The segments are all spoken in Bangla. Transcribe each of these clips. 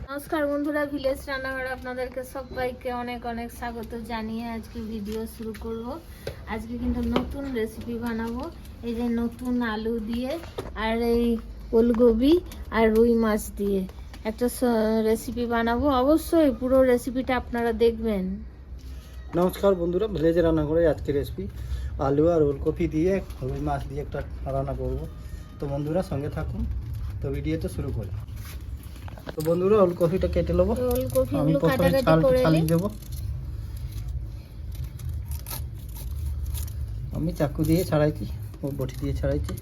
নমস্কার বন্ধুরা, ভিলেজ রান্নাঘরে আপনাদেরকে সবাইকে অনেক অনেক স্বাগত জানিয়ে আজকে ভিডিও শুরু করব। আজকে কিন্তু নতুন রেসিপি বানাবো। এই যে নতুন আলু দিয়ে আর এই ওলকপি আর রুই মাছ দিয়ে একটা রেসিপি বানাবো। অবশ্যই পুরো রেসিপিটা আপনারা দেখবেন। নমস্কার বন্ধুরা, ভিলেজ রান্নাঘরে আজকে রেসিপি আলু আর ওলকপি দিয়ে রুই মাছ দিয়ে একটা রান্না করব। তো বন্ধুরা সঙ্গে থাকুন। তো ভিডিওটা শুরু করি। তো বন্ধুরা ওলকপিটা কেটে নেবো। আমি প্রথমে ছাড়িয়ে দেবো। আমি চাকু দিয়ে ছাড়াইছি, ও বটি দিয়ে ছাড়াইছি।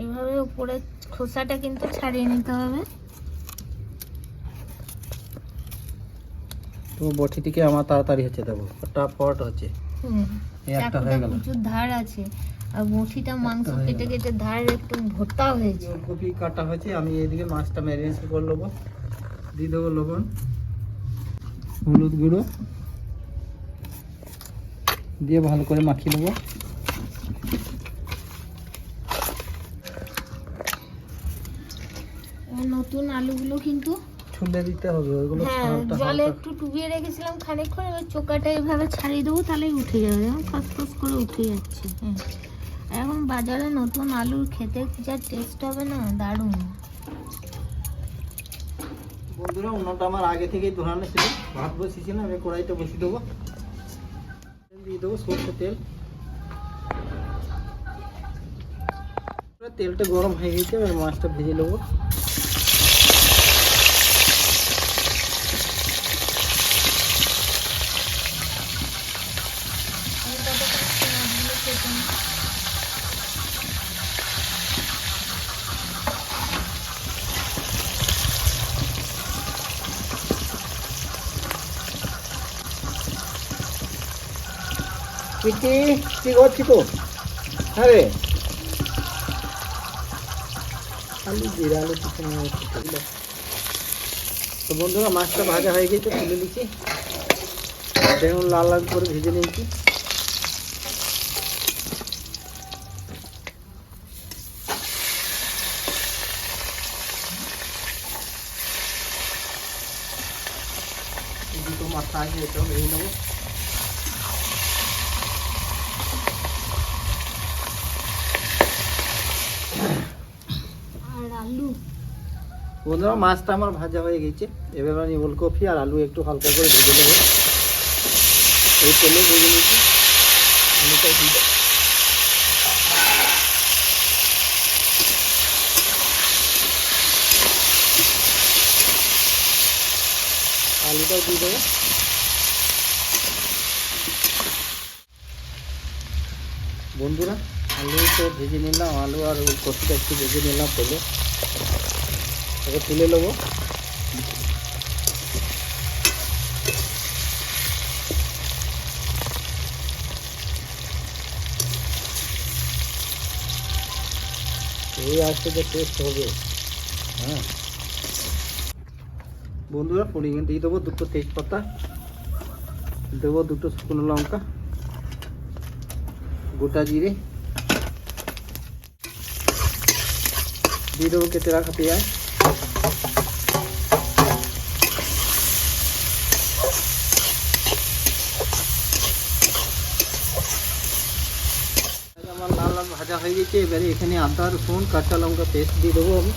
এইভাবে উপরে খোসাটা কিন্তু ছাড়িয়ে নিতে হবে। তো বটি থেকে আমার তাড়াতাড়ি হচ্ছে, দেবো ফটাফট হচ্ছে। একটা হয়ে গেল, প্রচুর ধার আছে আর মুঠিটা মাংস কেটে কেটে ধার একটু ভর্তা হয়েছে। ওলকপি কাটা হয়েছে। আমি এদিকে মাছটা ম্যারিনেট করে নেবো। দিয়ে দেবো লবণ, হলুদ গুঁড়ো দিয়ে ভালো করে মাখিয়ে নেবো। নতুন আলুগুলো কিন্তু ছুলে দিতে হবে ওইগুলো। জলে একটু ডুবিয়ে রেখেছিলাম খানিকক্ষণ, এবার চোকাটা এভাবে ছাড়িয়ে দেবো, তাহলেই উঠে যাবে। যেমন ফসফস করে উঠে যাচ্ছে। এখন বাজারে নতুন আলুর খেতে যা টেস্ট হবে না, দারুণ। বন্ধুরা উনুনটা আমার আগে থেকেই ধরানো ছিল, ভাত বসিয়েছিলাম। আমি কড়াইটা বসিয়ে দেবো, দিয়ে দেবো সরষের তেল। তেলটা গরম হয়ে গেছে, এবার মাছটা ভেজে নেবো। কি করছি তো? হ্যাঁ রে, আলু জিরা আলু কিছু নিয়ে। তো বন্ধুরা মাছটা ভাজা হয়ে গেছে, তুলে নিচ্ছি। দেখুন লাল লাল করে ভেজে নিয়েছি। দুটো মাথা আছে, এটাও ভেজে নেবো। বন্ধুরা মাছটা আমার ভাজা হয়ে গেছে। এবার আমি ওলকপি আর আলু একটু হালকা করে ভেজে নেবো। এই তেলে ভেজে নিচ্ছি। আলুটাও দিয়ে দেবো। আলুটাও দিয়ে দেবো। বন্ধুরা আলু তো ভেজে নিলাম, আলু আর ওলকপিটা একটু ভেজে নিলাম তেলে। এবার তুলে নেবো। এই আসতে যে টেস্ট হবে। হ্যাঁ বন্ধুরা পরিমাণ দিয়ে দেবো দুটো তেজপাতা, দেবো দুটো শুকনো লঙ্কা, গোটা জিরে, দিয়ে দেবো কেটে রাখা পেঁয়াজ, আমার লাল লাল ভাজা হয়ে গেছে। এবারে এখানে আদা রসুন কাঁচা লঙ্কা পেস্ট দিয়ে দেবো। আমি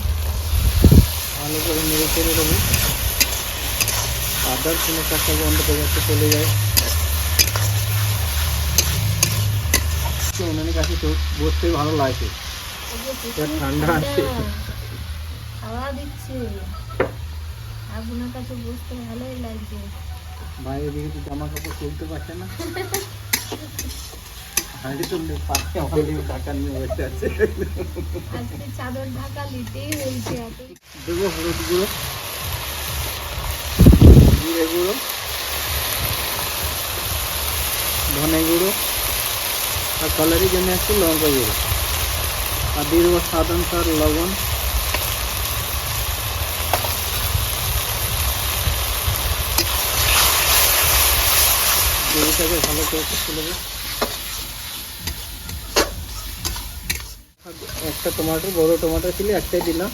ভালো করে নেড়ে চেড়ে দেবো। আদা রসুনের কাঁচা গন্ধ যাতে চলে যায়। উনানের কাছে বসতে ভালো লাগছে, ঠান্ডা আছে, হাওয়া দিচ্ছে, আগুনের কাছে বসতে ভালোই লাগছে। বাইরে দিকে তো জামা কাপড় চলতে পারছে না। চাদর ঢাকা নিতেই হয়েছে। দেবো হলুদ গুঁড়ো, জিরে গুঁড়ো, ধনে গুঁড়ো আর কালারের জন্য একটু লঙ্কা গুঁড়ো, আর দিয়ে দেবো স্বাদ অনুসার লবণ। গ্রেভিটাকে ভালো করে কষে নেবো। একটা টমেটো, বড় টমেটো ছিল একটাই দিলাম।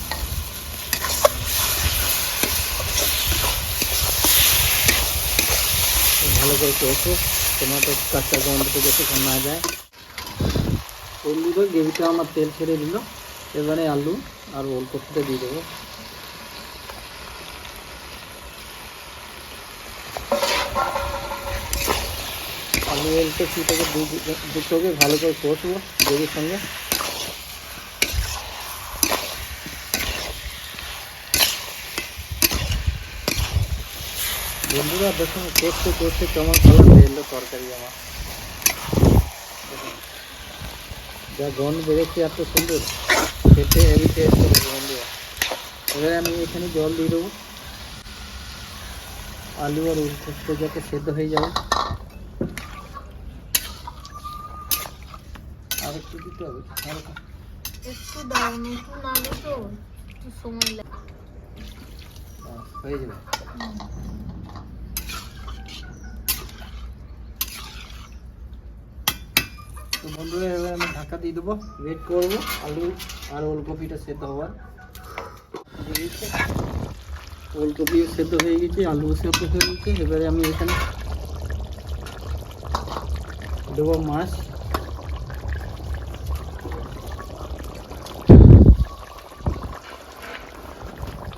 ভালো করে কষবো, টমেটো কাঁচা গন্ধটা যতক্ষণ না যায়। বন্ধুরা গ্রেভিটা আমার তেল ছেড়ে দিল, এবারে আলু আর ওলকপিটা দিয়ে দেবো। আলু ওলকপিটাকে দুটোকে ভালো করে কষবো গ্রেভির সঙ্গে। বন্ধুরা দেখুন কষতে কষতে কেমন কালার হয়ে এলো তরকারি আমার, যা গন্ধ বেরোচ্ছে এত সুন্দর, খেতে হেভি টেস্ট হবে বন্ধুরা। এবারে আমি এখানে জল দিয়ে দেবো, আলু আর ওলকপিটা যাতে সেদ্ধ হয়ে যাবে। আর একটু দিতে হবে, একটু দাও, নতুন আলু তো একটু সময় লাগে। হয়ে যাবে। তো বন্ধুরা এবার আমি ঢাকা দিয়ে দেবো, ওয়েট করবো আলু আর ওলকপিটা সেদ্ধ হওয়ার। ওলকপিও সেদ্ধ হয়ে গেছে, আলুও সেদ্ধ হয়ে গেছে। এবারে আমি এখানে দেবো মাছ।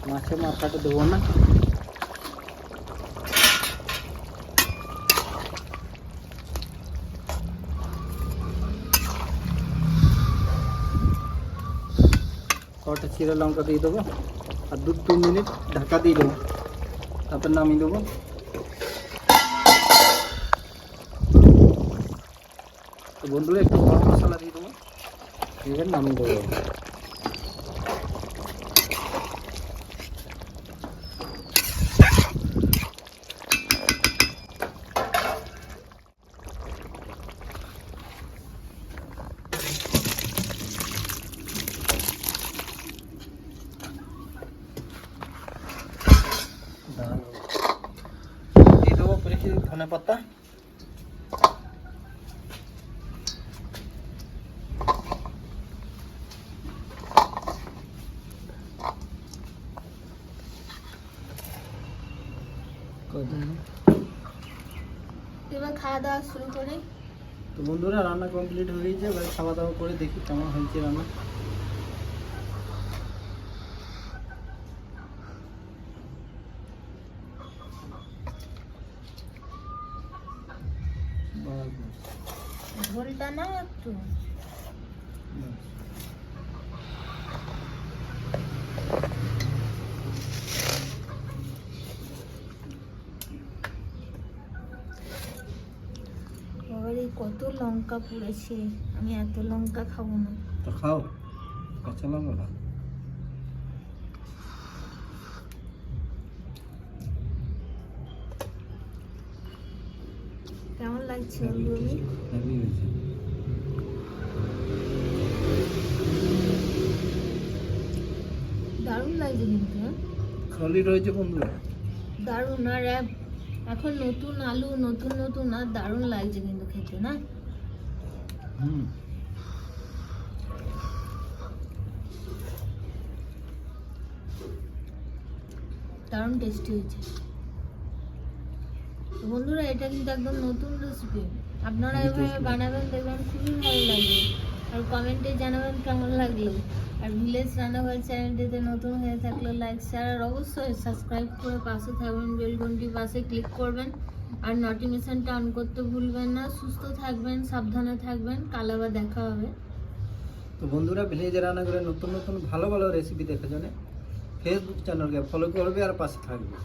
মাছের মাথাটা দেবো না, কটা চিরা লঙ্কা দিয়ে দেবো আর 2-3 মিনিট ঢাকা দিয়ে দেবো, তারপর নামিয়ে দেবো। তো বন্ধুরা একটু গরম মশলা দিয়ে দেবো, এবার নামিয়ে দেবো। দিয়ে দেবো ফ্রেশ ধনে পাতা। এবার খাওয়া দাওয়া শুরু করি। তো বন্ধুরা রান্না কমপ্লিট হয়ে গেছে, এবার খাওয়া দাওয়া করে দেখি কেমন হয়েছে রান্না। ঝোলটা না একটু বাবারে কত লঙ্কা পুড়েছে, আমি এত লঙ্কা খাবো না। তো খাও, কাঁচা লঙ্কা খাও। কেমন লাগছে ওলকপি? হেভি হয়েছে। দারুণ লাগছে কিন্তু, খালি রয়েছে বন্ধুরা, দারুণ। আর এখন নতুন আলু, নতুন নতুন, আর দারুণ লাগছে কিন্তু খেতে, না? দারুণ টেস্টি হয়েছে। তো বন্ধুরা এটা কিন্তু একদম নতুন রেসিপি, আপনারা এভাবে বানাবেন, দেখবেন খুবই ভালো লাগবে। আর কমেন্টে জানাবেন কেমন লাগলো। আর ভিলেজ রান্নাঘর চ্যানেলটিতে নতুন হয়ে থাকলে লাইক, শেয়ার আর অবশ্যই সাবস্ক্রাইব করে পাশে থাকবেন, বেল ঘন্টি পাশে ক্লিক করবেন আর নোটিফিকেশনটা অন করতে ভুলবেন না। সুস্থ থাকবেন, সাবধানে থাকবেন, কাল আবার দেখা হবে। তো বন্ধুরা ভিলেজ রান্নাঘরে নতুন নতুন ভালো ভালো রেসিপি দেখার জন্য ফেসবুক চ্যানেলকে ফলো করবে আর পাশে থাকবে।